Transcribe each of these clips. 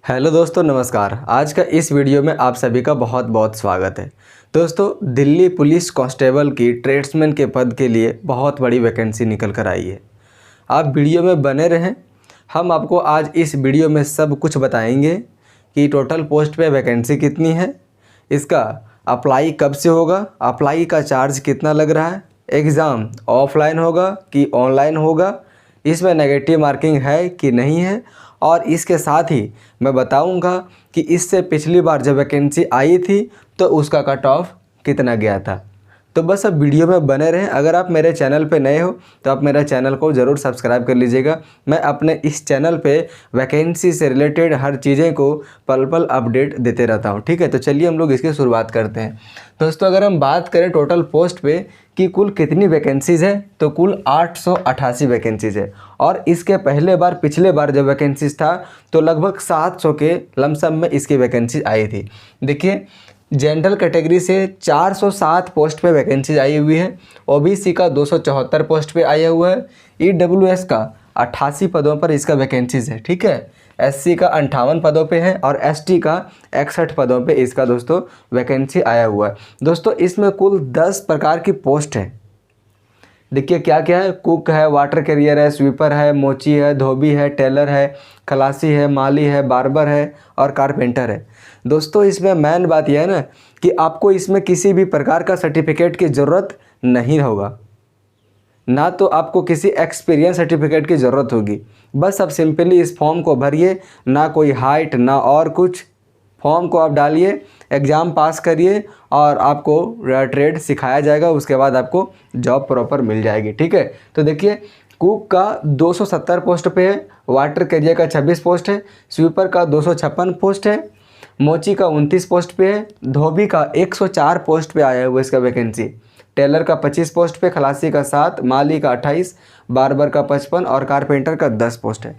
Hello दोस्तों, नमस्कार। आज का इस वीडियो में आप सभी का बहुत बहुत स्वागत है। दोस्तों, दिल्ली पुलिस कांस्टेबल की ट्रेड्समैन के पद के लिए बहुत बड़ी वैकेंसी निकल कर आई है। आप वीडियो में बने रहें। हम आपको आज इस वीडियो में सब कुछ बताएंगे कि टोटल पोस्ट पे वैकेंसी कितनी है, इसका अप्लाई कब से होगा, अप्लाई का चार्ज कितना लग रहा है, एग्ज़ाम ऑफलाइन होगा कि ऑनलाइन होगा, इसमें नेगेटिव मार्किंग है कि नहीं है, और इसके साथ ही मैं बताऊंगा कि इससे पिछली बार जब वैकेंसी आई थी तो उसका कट ऑफ कितना गया था। तो बस अब वीडियो में बने रहें। अगर आप मेरे चैनल पे नए हो तो आप मेरे चैनल को ज़रूर सब्सक्राइब कर लीजिएगा। मैं अपने इस चैनल पे वैकेंसी से रिलेटेड हर चीज़ें को पल पल अपडेट देते रहता हूँ। ठीक है, तो चलिए हम लोग इसकी शुरुआत करते हैं। दोस्तों, अगर हम बात करें टोटल पोस्ट पे कि कुल कितनी वैकेंसीज़ है, तो कुल 888 वैकेंसीज़ है। और इसके पिछले बार जब वैकेंसीज था तो लगभग 700 के लमसम में इसकी वैकेंसी आई थी। देखिए, जनरल कैटेगरी से 407 पोस्ट पे वैकेंसीज आई हुई है, ओबीसी का 274 पोस्ट पे आया हुआ है, ईडब्ल्यूएस का 88 पदों पर इसका वैकेंसीज है। ठीक है, एससी का 58 पदों पे है और एसटी का 61 पदों पे इसका दोस्तों वैकेंसी आया हुआ है। दोस्तों, इसमें कुल 10 प्रकार की पोस्ट है। देखिए क्या क्या है, कुक है, वाटर कैरियर है, स्वीपर है, मोची है, धोबी है, टेलर है, खलासी है, माली है, बार्बर है और कारपेंटर है। दोस्तों, इसमें मेन बात यह है ना कि आपको इसमें किसी भी प्रकार का सर्टिफिकेट की ज़रूरत नहीं होगा, ना तो आपको किसी एक्सपीरियंस सर्टिफिकेट की ज़रूरत होगी। बस आप सिंपली इस फॉर्म को भरिए, ना कोई हाइट ना और कुछ। फॉर्म को आप डालिए, एग्ज़ाम पास करिए और आपको ट्रेड सिखाया जाएगा। उसके बाद आपको जॉब प्रॉपर मिल जाएगी। ठीक है, तो देखिए, कुक का 270 पोस्ट पे है, वाटर कैरियर का 26 पोस्ट है, स्वीपर का 256 पोस्ट है, मोची का 29 पोस्ट पे है, धोबी का 104 पोस्ट पे आया हुआ इसका वैकेंसी, टेलर का 25 पोस्ट पे, खलासी का 7, माली का 28, बार्बर का 55 और कारपेंटर का 10 पोस्ट है।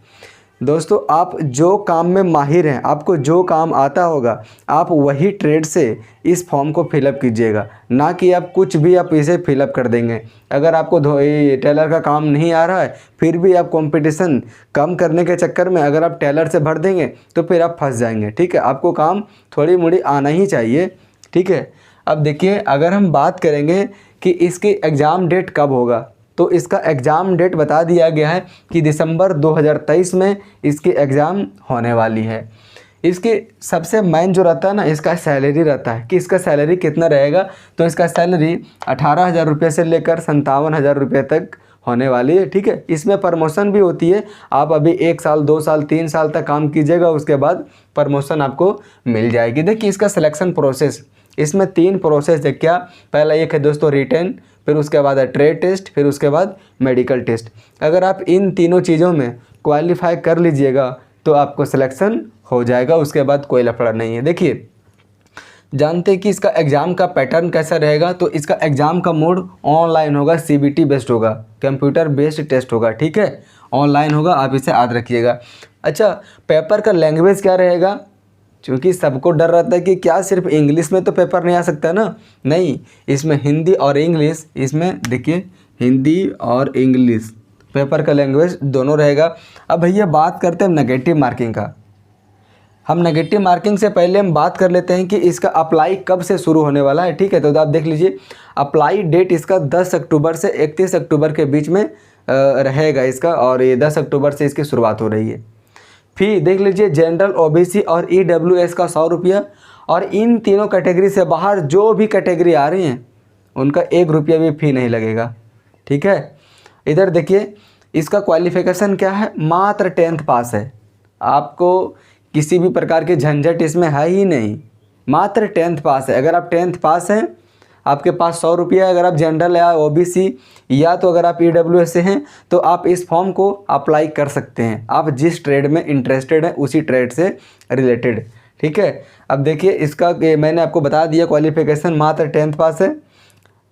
दोस्तों, आप जो काम में माहिर हैं, आपको जो काम आता होगा, आप वही ट्रेड से इस फॉर्म को फिलअप कीजिएगा, ना कि आप कुछ भी आप इसे फिलअप कर देंगे। अगर आपको टेलर का काम नहीं आ रहा है, फिर भी आप कंपटीशन कम करने के चक्कर में अगर आप टेलर से भर देंगे तो फिर आप फंस जाएंगे। ठीक है, आपको काम थोड़ी मोड़ी आना ही चाहिए। ठीक है, अब देखिए, अगर हम बात करेंगे कि इसकी एग्ज़ाम डेट कब होगा, तो इसका एग्ज़ाम डेट बता दिया गया है कि दिसंबर 2023 में इसकी एग्ज़ाम होने वाली है। इसकी सबसे मेन जो रहता है ना, इसका सैलरी रहता है कि इसका सैलरी कितना रहेगा। तो इसका सैलरी 18,000 रुपये से लेकर 57,000 रुपये तक होने वाली है। ठीक है, इसमें प्रमोशन भी होती है। आप अभी 1 साल 2 साल 3 साल तक काम कीजिएगा, उसके बाद प्रमोशन आपको मिल जाएगी। देखिए, इसका सिलेक्शन प्रोसेस, इसमें 3 प्रोसेस है। क्या, पहला एक है दोस्तों रिटन, फिर उसके बाद है ट्रेड टेस्ट, फिर उसके बाद मेडिकल टेस्ट। अगर आप इन तीनों चीज़ों में क्वालिफाई कर लीजिएगा तो आपको सिलेक्शन हो जाएगा, उसके बाद कोई लफड़ा नहीं है। देखिए, जानते हैं कि इसका एग्ज़ाम का पैटर्न कैसा रहेगा। तो इसका एग्ज़ाम का मोड ऑनलाइन होगा, सीबीटी बेस्ड होगा, कंप्यूटर बेस्ड टेस्ट होगा। ठीक है, ऑनलाइन होगा, आप इसे याद रखिएगा। अच्छा, पेपर का लैंग्वेज क्या रहेगा, क्योंकि सबको डर रहता है कि क्या सिर्फ इंग्लिश में तो पेपर नहीं आ सकता ना। नहीं, इसमें हिंदी और इंग्लिश, इसमें देखिए हिंदी और इंग्लिश पेपर का लैंग्वेज दोनों रहेगा। अब भैया बात करते हैं नेगेटिव मार्किंग का। हम नेगेटिव मार्किंग से पहले हम बात कर लेते हैं कि इसका अप्लाई कब से शुरू होने वाला है। ठीक है, तो आप देख लीजिए, अप्लाई डेट इसका 10 अक्टूबर से 31 अक्टूबर के बीच में रहेगा इसका, और ये 10 अक्टूबर से इसकी शुरुआत हो रही है। फी देख लीजिए, जनरल, ओबीसी और ईडब्ल्यूएस का 100 रुपया, और इन तीनों कैटेगरी से बाहर जो भी कैटेगरी आ रही हैं उनका 1 रुपया भी फ़ी नहीं लगेगा। ठीक है, इधर देखिए, इसका क्वालिफ़िकेशन क्या है, मात्र 10th पास है। आपको किसी भी प्रकार के झंझट इसमें है ही नहीं, मात्र 10th पास है। अगर आप 10th पास हैं, आपके पास 100 रुपया है, अगर आप जनरल या ओबीसी या तो अगर आप ईडब्ल्यूएस से हैं तो आप इस फॉर्म को अप्लाई कर सकते हैं। आप जिस ट्रेड में इंटरेस्टेड हैं उसी ट्रेड से रिलेटेड। ठीक है, अब देखिए, इसका मैंने आपको बता दिया, क्वालिफिकेशन मात्र 10th पास है।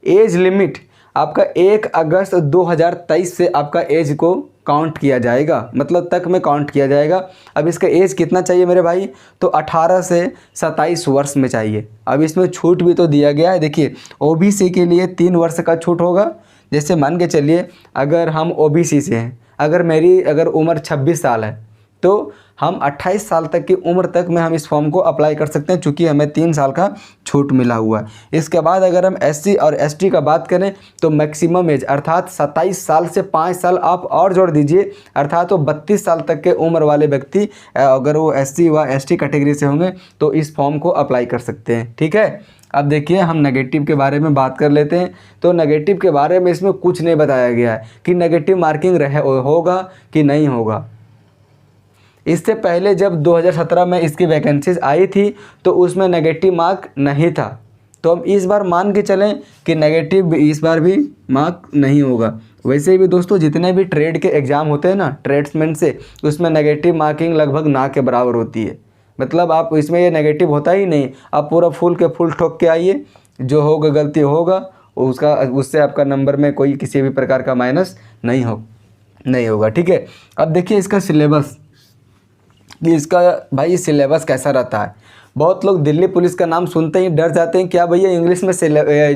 एज लिमिट आपका 1 अगस्त 2023 से आपका एज को काउंट किया जाएगा, मतलब तक में काउंट किया जाएगा। अब इसका एज कितना चाहिए मेरे भाई, तो 18 से 27 वर्ष में चाहिए। अब इसमें छूट भी तो दिया गया है। देखिए, ओबीसी के लिए 3 वर्ष का छूट होगा। जैसे मान के चलिए, अगर हम ओबीसी से हैं, अगर मेरी उम्र 26 साल है तो हम 28 साल तक की उम्र तक में हम इस फॉर्म को अप्लाई कर सकते हैं, चूँकि हमें 3 साल का छूट मिला हुआ है। इसके बाद अगर हम SC और ST का बात करें तो मैक्सिमम एज अर्थात 27 साल से 5 साल आप और जोड़ दीजिए, अर्थात वो 32 साल तक के उम्र वाले व्यक्ति अगर वो SC व ST कैटेगरी से होंगे तो इस फॉर्म को अप्लाई कर सकते हैं। ठीक है, अब देखिए हम नेगेटिव के बारे में बात कर लेते हैं। तो नेगेटिव के बारे में इसमें कुछ नहीं बताया गया है कि नेगेटिव मार्किंग होगा कि नहीं होगा। इससे पहले जब 2017 में इसकी वैकेंसीज आई थी तो उसमें नेगेटिव मार्क नहीं था, तो हम इस बार मान के चलें कि नेगेटिव इस बार भी मार्क नहीं होगा। वैसे भी दोस्तों जितने भी ट्रेड के एग्ज़ाम होते हैं ना ट्रेड्समैन से, उसमें नेगेटिव मार्किंग लगभग ना के बराबर होती है। मतलब आप इसमें ये नेगेटिव होता ही नहीं, आप पूरा फुल के फुल ठोक के आइए, जो होगा गलती होगा उससे आपका नंबर में कोई किसी भी प्रकार का माइनस नहीं होगा। ठीक है, अब देखिए इसका सिलेबस, कि इसका भाई सिलेबस कैसा रहता है। बहुत लोग दिल्ली पुलिस का नाम सुनते ही डर जाते हैं, क्या भैया इंग्लिश में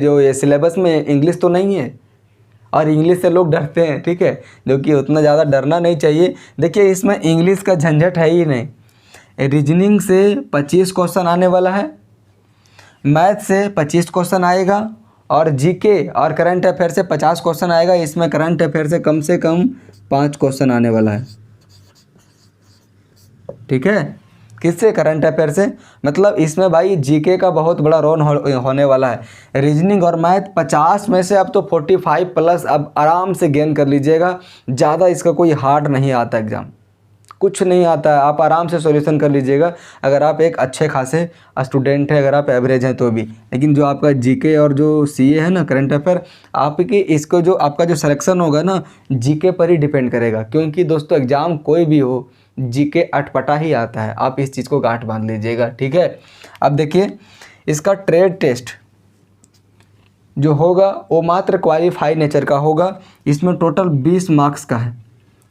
जो ये सिलेबस में इंग्लिश तो नहीं है, और इंग्लिश से लोग डरते हैं। ठीक है, जो कि उतना ज़्यादा डरना नहीं चाहिए। देखिए इसमें इंग्लिश का झंझट है ही नहीं। रीजनिंग से 25 क्वेश्चन आने वाला है, मैथ से 25 क्वेश्चन आएगा, और जीके और करंट अफेयर से 50 क्वेश्चन आएगा। इसमें करंट अफेयर से कम 5 क्वेश्चन आने वाला है। ठीक है, किससे? करंट अफेयर से। मतलब इसमें भाई जीके का बहुत बड़ा रोल होने वाला है। रीजनिंग और मैथ 50 में से अब तो 45 प्लस अब आराम से गेन कर लीजिएगा। ज़्यादा इसका कोई हार्ड नहीं आता, एग्ज़ाम कुछ नहीं आता है, आप आराम से सॉल्यूशन कर लीजिएगा अगर आप एक अच्छे खासे स्टूडेंट हैं, अगर आप एवरेज हैं तो भी। लेकिन जो आपका जीके और जो सीए है ना, करंट अफेयर, आपकी इसको जो आपका जो सिलेक्शन होगा ना जीके पर ही डिपेंड करेगा। क्योंकि दोस्तों एग्ज़ाम कोई भी हो जीके अटपटा ही आता है, आप इस चीज़ को गांठ बांध लीजिएगा। ठीक है, अब देखिए इसका ट्रेड टेस्ट जो होगा वो मात्र क्वालिफाई नेचर का होगा। इसमें टोटल 20 मार्क्स का है।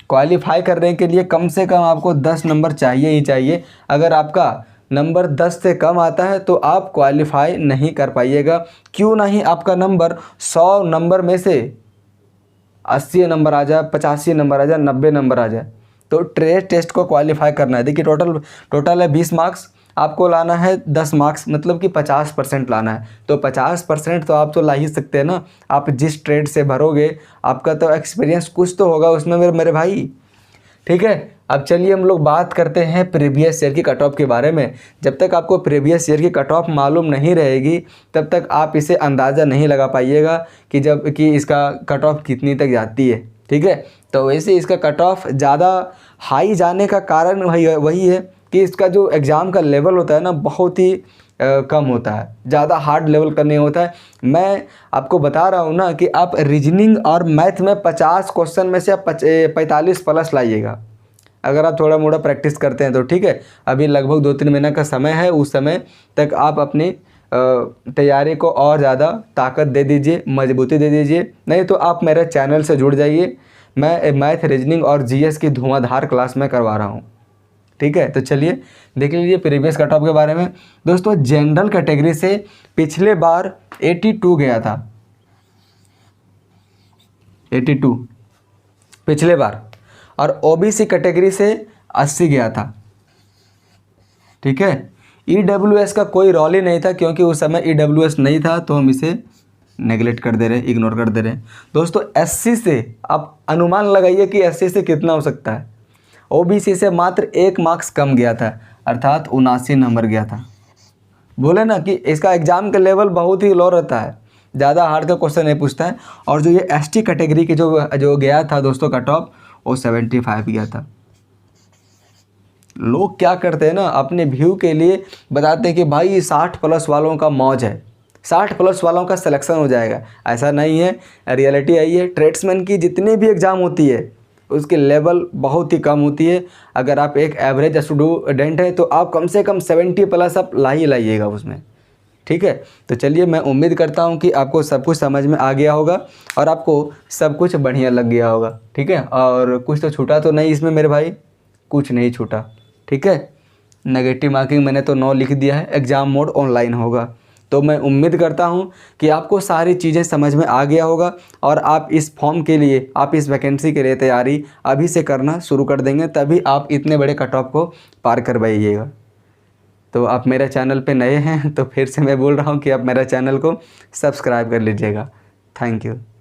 क्वालिफाई करने के लिए कम से कम आपको 10 नंबर चाहिए ही चाहिए। अगर आपका नंबर 10 से कम आता है तो आप क्वालिफाई नहीं कर पाइएगा। क्यों नहीं? आपका नंबर 100 नंबर में से 80 नंबर आ जाए, 85 नंबर आ जाए, 90 नंबर आ जाए, तो ट्रेड टेस्ट को क्वालिफाई करना है। देखिए टोटल है 20 मार्क्स, आपको लाना है 10 मार्क्स, मतलब कि 50% लाना है। तो 50% तो आप तो ला ही सकते हैं ना। आप जिस ट्रेड से भरोगे आपका तो एक्सपीरियंस कुछ तो होगा उसमें मेरे भाई। ठीक है, अब चलिए हम लोग बात करते हैं प्रीवियस ईयर की कट ऑफ के बारे में। जब तक आपको प्रीवियस ईयर की कट ऑफ मालूम नहीं रहेगी तब तक आप इसे अंदाज़ा नहीं लगा पाइएगा कि इसका कट ऑफ कितनी तक जाती है। ठीक है, तो वैसे इसका कट ऑफ ज़्यादा हाई जाने का कारण वही है कि इसका जो एग्ज़ाम का लेवल होता है ना बहुत ही कम होता है, ज़्यादा हार्ड लेवल का नहीं होता है। मैं आपको बता रहा हूँ ना कि आप रीजनिंग और मैथ में 50 क्वेश्चन में से आप 45 प्लस लाइएगा अगर आप थोड़ा मोड़ा प्रैक्टिस करते हैं तो। ठीक है, अभी लगभग 2-3 महीने का समय है, उस समय तक आप अपनी तैयारी को और ज़्यादा ताकत दे दीजिए, मजबूती दे दीजिए। नहीं तो आप मेरे चैनल से जुड़ जाइए, मैं मैथ, रीजनिंग और जीएस की धुआंधार क्लास में करवा रहा हूँ। ठीक है, तो चलिए देख लीजिए प्रीवियस कट ऑफ के बारे में। दोस्तों जनरल कैटेगरी से पिछले बार 82 गया था, 82 पिछले बार, और ओबीसी कैटेगरी से 80 गया था। ठीक है, ईडब्ल्यूएस का कोई रोल ही नहीं था क्योंकि उस समय ईडब्ल्यूएस नहीं था, तो हम इसे नेगलेक्ट कर दे रहे हैं, इग्नोर कर दे रहे हैं। दोस्तों एससी से आप अनुमान लगाइए कि एससी से कितना हो सकता है। ओबीसी से मात्र 1 मार्क्स कम गया था, अर्थात 79 नंबर गया था। बोले ना कि इसका एग्ज़ाम का लेवल बहुत ही लो रहता है, ज़्यादा हार्ड का क्वेश्चन नहीं पूछता है। और जो ये एसटी कैटेगरी की जो गया था दोस्तों कट ऑफ, वो 75 गया था। लोग क्या करते हैं ना, अपने व्यू के लिए बताते हैं कि भाई 60 प्लस वालों का मौज है, 60 प्लस वालों का सिलेक्शन हो जाएगा। ऐसा नहीं है, रियलिटी आई है। ट्रेड्समैन की जितनी भी एग्ज़ाम होती है उसकी लेवल बहुत ही कम होती है। अगर आप एक एवरेज स्टूडेंट हैं तो आप कम से कम 70 प्लस आप ला ही लाइएगा उसमें। ठीक है, तो चलिए मैं उम्मीद करता हूं कि आपको सब कुछ समझ में आ गया होगा और आपको सब कुछ बढ़िया लग गया होगा। ठीक है, और कुछ तो छूटा तो नहीं इसमें मेरे भाई, कुछ नहीं छूटा। ठीक है, नेगेटिव मार्किंग मैंने तो 9 लिख दिया है। एग्ज़ाम मोड ऑनलाइन होगा, तो मैं उम्मीद करता हूं कि आपको सारी चीज़ें समझ में आ गया होगा और आप इस फॉर्म के लिए, आप इस वैकेंसी के लिए तैयारी अभी से करना शुरू कर देंगे, तभी आप इतने बड़े कट ऑफ को पार कर पाइएगा। तो आप मेरे चैनल पे नए हैं तो फिर से मैं बोल रहा हूँ कि आप मेरा चैनल को सब्सक्राइब कर लीजिएगा। Thank you.